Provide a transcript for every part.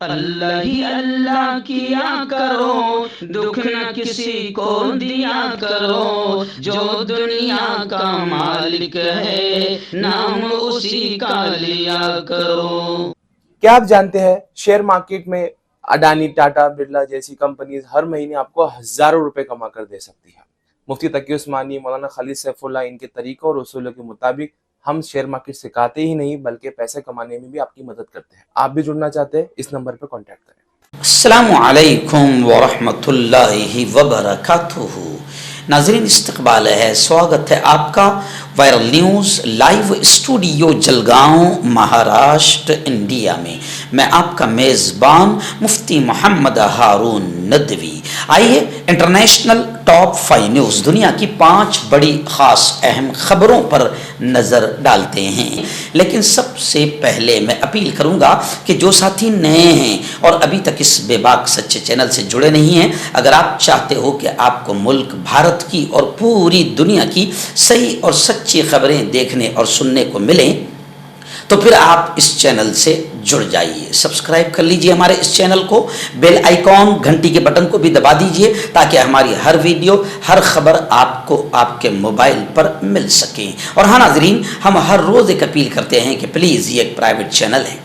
اللہ ہی اللہ کیا کرو، دکھ نہ کسی کو دیا کرو، جو دنیا کا مالک ہے نام اسی کا لیا کرو۔ کیا آپ جانتے ہیں شیئر مارکیٹ میں اڈانی، ٹاٹا، برلا جیسی کمپنیز ہر مہینے آپ کو ہزاروں روپے کما کر دے سکتی ہے۔ مفتی تقی عثمانی، مولانا خالد سیف اللہ، ان کے طریقوں اور اصولوں کے مطابق ہم شیئر مارکیٹ سکھاتے ہی نہیں بلکہ پیسے کمانے میں بھی آپ کی مدد کرتے ہیں۔ آپ بھی جڑنا چاہتے ہیں؟ اس نمبر پر کانٹیکٹ کریں۔ السلام علیکم ورحمۃ اللہ وبرکاتہ۔ ناظرین، استقبال ہے، سواگت ہے آپ کا viral news live studio Jalgaon, Maharashtra, India میں۔ میں آپ کا میزبان مفتی محمد ہارون ندوی۔ آئیے انٹرنیشنل ٹاپ 5 نیوز، دنیا کی 5 بڑی خاص اہم خبروں پر نظر ڈالتے ہیں۔ لیکن سب سے پہلے میں اپیل کروں گا کہ جو ساتھی نئے ہیں اور ابھی تک اس بے باک سچے چینل سے جڑے نہیں ہیں، اگر آپ چاہتے ہو کہ آپ کو ملک بھارت کی اور پوری دنیا کی صحیح اور سچی خبریں دیکھنے اور سننے کو ملیں تو پھر آپ اس چینل سے جڑ جائیے، سبسکرائب کر لیجئے ہمارے اس چینل کو، بیل آئیکن گھنٹی کے بٹن کو بھی دبا دیجئے تاکہ ہماری ہر ویڈیو، ہر خبر آپ کو آپ کے موبائل پر مل سکیں۔ اور ہاں ناظرین، ہم ہر روز ایک اپیل کرتے ہیں کہ پلیز یہ ایک پرائیویٹ چینل ہے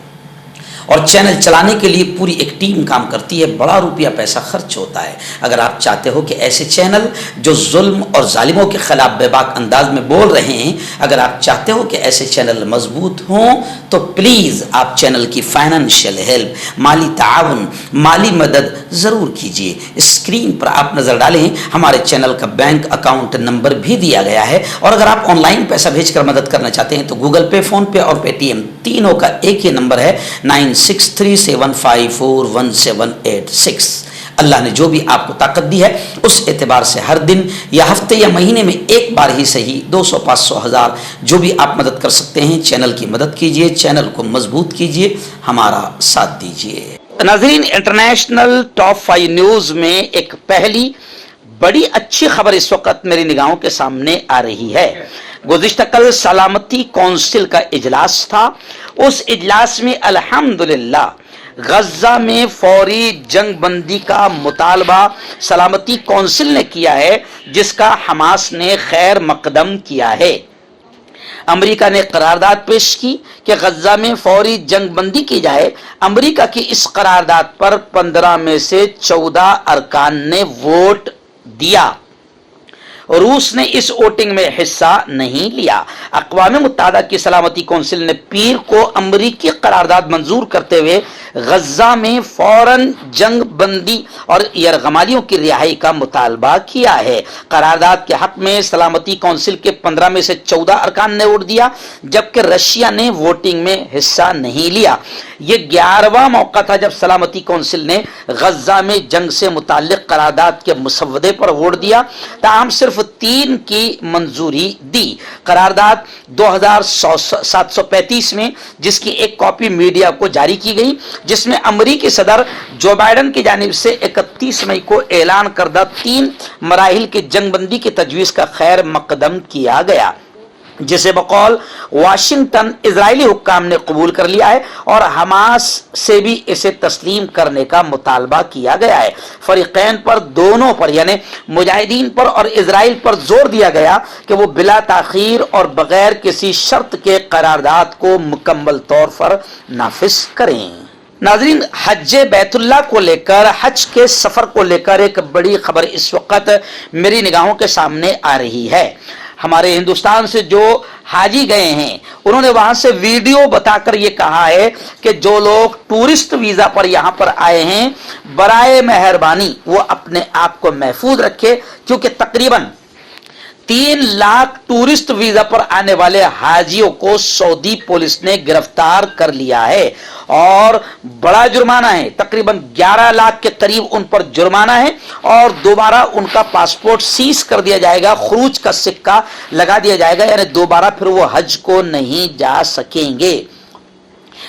اور چینل چلانے کے لیے پوری ایک ٹیم کام کرتی ہے، بڑا روپیہ پیسہ خرچ ہوتا ہے۔ اگر آپ چاہتے ہو کہ ایسے چینل جو ظلم اور ظالموں کے خلاف بے باک انداز میں بول رہے ہیں، اگر آپ چاہتے ہو کہ ایسے چینل مضبوط ہوں تو پلیز آپ چینل کی فائنینشیل ہیلپ، مالی تعاون، مالی مدد ضرور کیجیے۔ اسکرین پر آپ نظر ڈالیں، ہمارے چینل کا بینک اکاؤنٹ نمبر بھی دیا گیا ہے، اور اگر آپ آن لائن پیسہ بھیج کر مدد کرنا چاہتے ہیں تو گوگل پے، فون پے اور پے ٹی ایم تینوں کا ایک ہی نمبر ہے 9637541786۔ اللہ نے جو بھی آپ کو طاقت دی ہے اس اعتبار سے ہر دن یا ہفتے یا مہینے میں ایک بار ہی صحیح 200، 500، 1000 جو بھی آپ مدد کر سکتے ہیں، چینل کی مدد کیجئے، چینل کو مضبوط کیجئے، ہمارا ساتھ دیجئے۔ ناظرین، انٹرنیشنل ٹاپ 5 نیوز میں ایک پہلی بڑی اچھی خبر اس وقت میری نگاہوں کے سامنے آ رہی ہے۔ گزشتہ کل سلامتی کونسل کا اجلاس تھا، اس اجلاس میں الحمدللہ غزہ میں فوری جنگ بندی کا مطالبہ سلامتی کونسل نے کیا ہے، جس کا حماس نے خیر مقدم کیا ہے۔ امریکہ نے قرارداد پیش کی کہ غزہ میں فوری جنگ بندی کی جائے۔ امریکہ کی اس قرارداد پر 15 میں سے 14 ارکان نے ووٹ دیا۔ روس نے اس ووٹنگ میں حصہ نہیں لیا۔ اقوام متحدہ کی سلامتی کونسل نے پیر کو امریکی قرارداد منظور کرتے ہوئے غزہ میں فوراً جنگ بندی اور یرغمالیوں کی رہائی کا مطالبہ کیا ہے۔ قرارداد کے حق میں سلامتی کونسل کے 15 میں سے 14 ارکان نے ووٹ دیا، جبکہ رشیا نے ووٹنگ میں حصہ نہیں لیا۔ یہ 11واں موقع تھا جب سلامتی کونسل نے غزہ میں جنگ سے متعلق قرارداد کے مسودے پر ووٹ دیا، تاہم صرف 3 کی منظوری دی۔ قرارداد 2735 میں، جس کی ایک کاپی میڈیا کو جاری کی گئی، جس میں امریکی صدر جو بائیڈن کی جانب سے 31 مئی کو اعلان کردہ 3 مراحل کی جنگ بندی کی تجویز کا خیر مقدم کیا گیا، جسے بقول واشنگٹن اسرائیلی حکام نے قبول کر لیا ہے اور حماس سے بھی اسے تسلیم کرنے کا مطالبہ کیا گیا ہے۔ فریقین پر، دونوں پر یعنی مجاہدین پر اور اسرائیل پر زور دیا گیا کہ وہ بلا تاخیر اور بغیر کسی شرط کے قرارداد کو مکمل طور پر نافذ کریں۔ ناظرین، حج بیت اللہ کو لے کر، حج کے سفر کو لے کر ایک بڑی خبر اس وقت میری نگاہوں کے سامنے آ رہی ہے۔ ہمارے ہندوستان سے جو حاجی گئے ہیں، انہوں نے وہاں سے ویڈیو بتا کر یہ کہا ہے کہ جو لوگ ٹورسٹ ویزا پر یہاں پر آئے ہیں، برائے مہربانی وہ اپنے آپ کو محفوظ رکھے، کیونکہ تقریباً 3 لاکھ ٹورسٹ ویزا پر آنے والے حاجیوں کو سعودی پولیس نے گرفتار کر لیا ہے اور بڑا جرمانہ ہے، تقریباً 11 لاکھ کے قریب ان پر جرمانہ ہے، اور دوبارہ ان کا پاسپورٹ سیز کر دیا جائے گا، خروج کا سکہ لگا دیا جائے گا، یعنی دوبارہ پھر وہ حج کو نہیں جا سکیں گے۔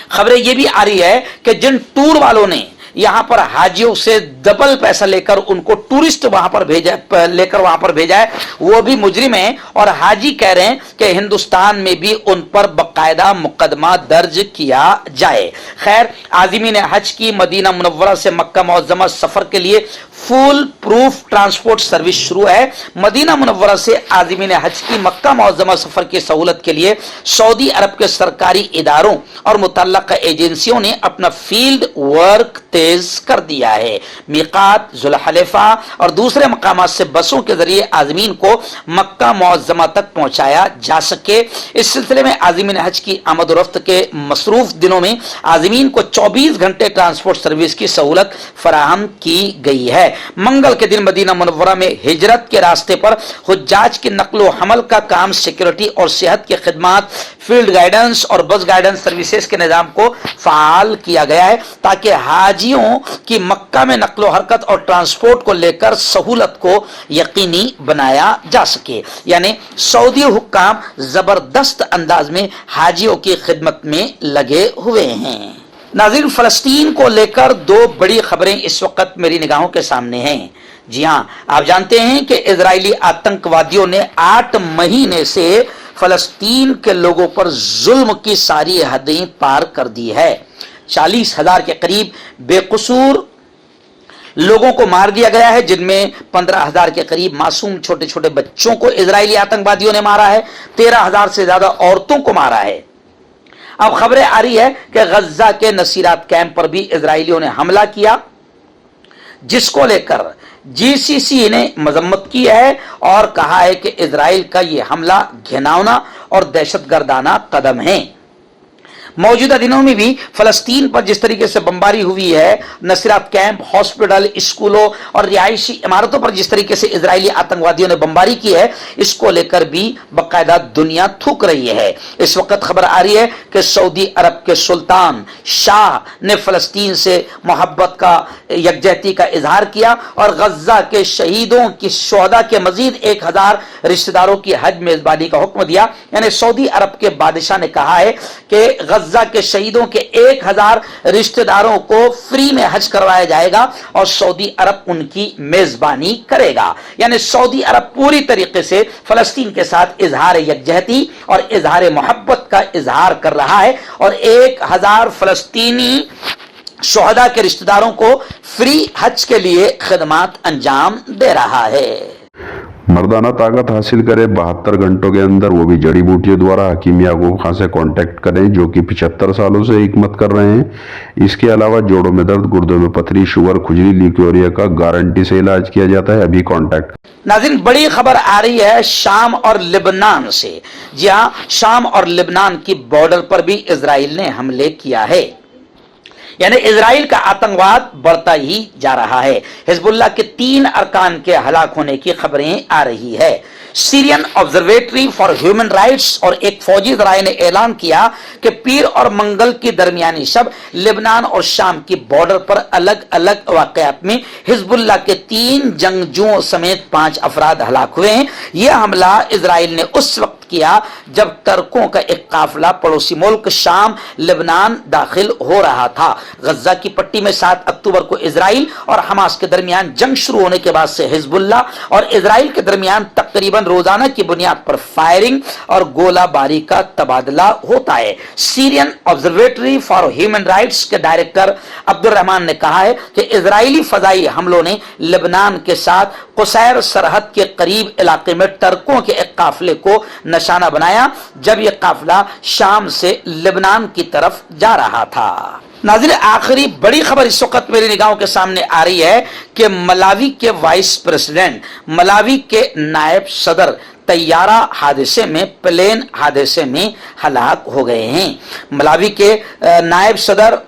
خبریں یہ بھی آ رہی ہے کہ جن ٹور والوں نے यहां पर हाजियों से डबल पैसा लेकर उनको टूरिस्ट वहां पर भेजा है, वो भी मुजरिम है। और हाजी कह रहे हैं कि हिंदुस्तान में भी उन पर बकायदा मुकदमा दर्ज किया जाए। खैर, आज़मीन हज की मदीना मुनव्वरा से मक्का मुअज़्ज़मा सफर के लिए फुल प्रूफ ट्रांसपोर्ट सर्विस शुरू है। मदीना मुनव्वरा से आज़मीन हज की मक्का मुअज़्ज़मा सफर की सहूलत के लिए सऊदी अरब के सरकारी इदारों और मुतल्लका एजेंसियों ने अपना फील्ड वर्क तेज कर दिया है। मीकात, ज़ुल्हलैफ़ा और दूसरे मकामात से बसों के जरिए आज़मीन को मक्का मुअज़्ज़मा तक पहुंचाया जा सके। इस सिलसिले में आज़मीन हज की आमद और रफ्त के मसरूफ दिनों में आज़मीन को 24 घंटे ट्रांसपोर्ट सर्विस की सहूलत फराहम की गई है। मंगल के दिन मदीना मुनव्वरा में हिजरत के रास्ते पर हुज्जाज की नक्लो हमल का काम, सिक्योरिटी और सेहत की खिदमात, फील्ड गाइडेंस और बस गाइडेंस सर्विसेज के निजाम को फाल किया गया है ताकि हाजियों की मक्का में नक्लो हरकत और ट्रांसपोर्ट को लेकर सहूलत को यकीनी बनाया जा सके। यानी सऊदी हुक्काम जबरदस्त अंदाज में हाजियों की खिदमत में लगे हुए हैं। नाज़रीन, फलस्तीन को लेकर दो बड़ी खबरें इस वक्त मेरी निगाहों के सामने हैं। जी हाँ, आप जानते हैं कि इजरायली आतंकवादियों ने 8 महीने से फलस्तीन के लोगों पर जुल्म की सारी हदें पार कर दी है। 40,000 के करीब बेकसूर लोगों को मार दिया गया है, जिनमें 15,000 के करीब मासूम छोटे छोटे बच्चों को इजरायली आतंकवादियों ने मारा है। 13,000 से ज्यादा औरतों को मारा है। अब खबरें आ रही है कि गज्जा के नसीरात कैंप पर भी इजरायलियों ने हमला किया, जिसको लेकर जीसीसी ने मजम्मत की है और कहा है कि इजराइल का यह हमला घिनौना और दहशतगर्दाना कदम है। मौजूदा दिनों में भी फलस्तीन पर जिस तरीके से बमबारी हुई है, नसीरात कैंप, हॉस्पिटल, स्कूलों और रिहायशी इमारतों पर जिस तरीके से इजरायली आतंकवादियों ने बमबारी की है, इसको लेकर भी बाकायदा दुनिया थूक रही है। इस वक्त खबर आ रही है कि सऊदी अरब के सुल्तान शाह ने फलस्तीन से मोहब्बत का, यकजहती का इजहार किया और गज्जा के शहीदों की शोहदा के मजीद 1000 रिश्तेदारों की हज मेजबानी का हुक्म दिया। यानी सऊदी अरब के बादशाह ने कहा है कि गज्जा के शहीदों के 1000 रिश्तेदारों को फ्री में हज करवाया जाएगा और सऊदी अरब उनकी मेजबानी करेगा। यानी सऊदी अरब पूरी तरीके से फलस्तीन के साथ इजहार यकजहती और इजहार मोहब्बत का इजहार कर रहा है और 1000 फलस्तीनी शोहदा के रिश्तेदारों को फ्री हज के लिए खिदमात अंजाम दे रहा है। मर्दाना ताकत हासिल करें 72 घंटों के अंदर, वो भी जड़ी बूटियों द्वारा। हकीम याकूब खान से कांटेक्ट करें, जो कि 75 सालों से हिकमत कर रहे हैं। इसके अलावा जोड़ों में दर्द, गुर्दों में पथरी, शुगर, खुजली, ल्यूकेरिया का गारंटी से इलाज किया जाता है। अभी कांटेक्ट। नाज़रीन, बड़ी खबर आ रही है शाम और लिबनान से। जी हां, शाम और लिबनान की बॉर्डर पर भी इजराइल ने हमले किया है। यानी इजराइल का आतंकवाद बढ़ता ही जा रहा है। हिजबुल्लाह के 3 अरकान के हलाक होने की खबरें आ रही है। Syrian observatory for human rights और एक फौजी जराये ने ऐलान किया कि पीर और मंगल की दरमियानी शब लिबनान और शाम की बॉर्डर पर अलग अलग वाकयात में हिजबुल्लाह के 3 जंगजुओं समेत 5 अफराद हलाक हुए हैं। यह हमला इजराइल ने उस वक्त किया जब टर्कों का एक काफिला पड़ोसी मुल्क शाम लिबनान दाखिल हो रहा था। गज्जा की पट्टी में 7 अक्टूबर को इजराइल और हमास के दरमियान जंग शुरू होने के बाद से हिजबुल्लाह और इजराइल के दरमियान तकरीबन रोजाना की बुनियाद पर फायरिंग और गोलाबारी का तबादला होता है। Syrian observatory for human rights के डायरेक्टर अब्दुल रहमान ने कहा है कि इजरायली फजाई हमलों ने लेबनान के साथ कुसैर सरहद के करीब इलाके में टर्कों के एक काफिले को निशाना बनाया जब यह काफिला शाम से लेबनान की तरफ जा रहा था। नाज़रीन, आखिरी बड़ी खबर इस वक्त मेरी निगाहों के सामने आ रही है कि मलावी के वाइस प्रेसिडेंट, मलावी के नायब सदर तैयारा हादसे में, प्लेन हादसे में हलाक हो गए हैं। मलावी के नायब सदर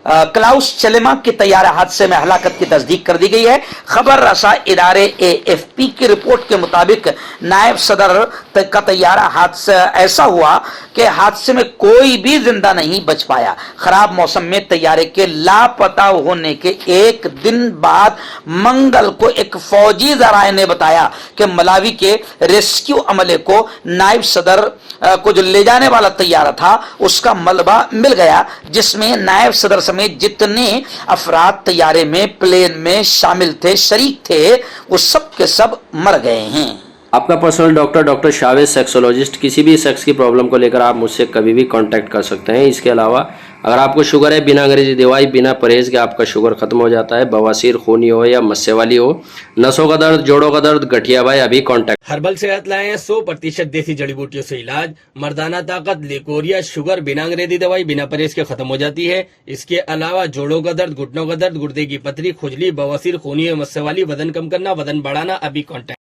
क्लाउस चलेमा की तैयारा हादसे में हलाकत की तस्दीक कर दी गई है। खबर रसा इदारे AFP की रिपोर्ट के मुताबिक नायब सदर का तैयारा हादसा ऐसा हुआ कि हादसे में कोई भी जिंदा नहीं बच पाया। खराब मौसम में तैयारे के लापता होने के एक दिन बाद मंगल को एक फौजी जराये ने बताया कि मलावी के रेस्क्यू अमले को नायब सदर को जो ले जाने वाला तैयारा था उसका मलबा मिल गया, जिसमें नायब सदर समेत जितने अफराद तैयारे में प्लेन में शामिल थे, शरीक थे, वो सब के सब मर गए हैं। आपका पर्सनल डॉक्टर शावेज सेक्सोलॉजिस्ट, किसी भी सेक्स की प्रॉब्लम को लेकर आप मुझसे कभी भी कांटेक्ट कर सकते हैं। इसके अलावा अगर आपको शुगर है, बिना अंग्रेजी दवाई, बिना परहेज के आपका शुगर खत्म हो जाता है, बवासीर, खूनी हो या मस्से वाली हो, नसों का दर्द, जोड़ों का दर्द, गठिया भाई, अभी कांटेक्ट। हर्बल सेहत लाए हैं 100% देसी जड़ी बूटियों से इलाज। मर्दाना ताकत, लिकोरिया, शुगर बिना अंग्रेजी दवाई, बिना परहेज के खत्म हो जाती है। इसके अलावा जोड़ों का दर्द, घुटनों का दर्द, गुर्दे की पथरी, खुजली, बवासीर, खूनी, मस्से वाली, वजन कम करना, वजन बढ़ाना, अभी कांटेक्ट।